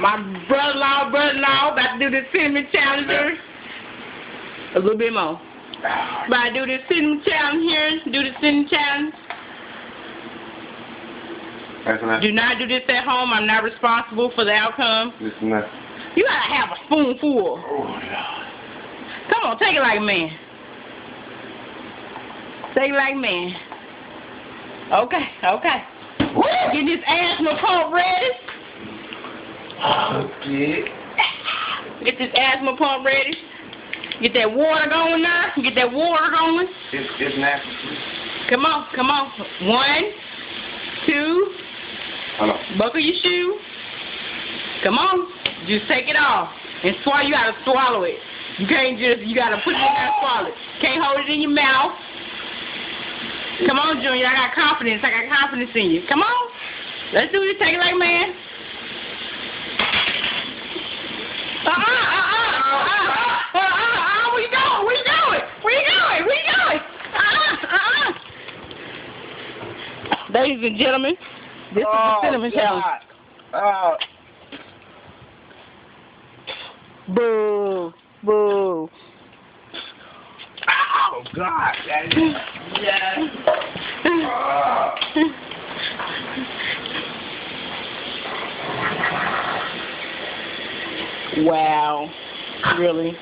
My brother-in-law about to do the cinnamon challenger. A little bit more. About to do the cinnamon challenge here. Do the cinnamon challenge. Do not do this at home. I'm not responsible for the outcome. Listen up. You gotta have a spoonful. Oh, God. Come on, take it like a man. Take it like a man. Okay, okay. Woo! Get this asthma pump ready. Okay. Get this asthma pump ready. Get that water going now. Get that water going. It's nasty. Come on, come on. 1, 2. Hold on. Buckle your shoe. Come on. Just take it off. And swallow. You gotta swallow it. You can't just, you gotta put it in there and swallow it. Can't hold it in your mouth. Come on, Junior. I got confidence. I got confidence in you. Come on. Let's do this. Take it like a man. Where you going? Where you going? Where you going? Where you going? Ladies and gentlemen, this is the cinnamon challenge. Boo. Boo. Oh, God. Yes. Wow. Really?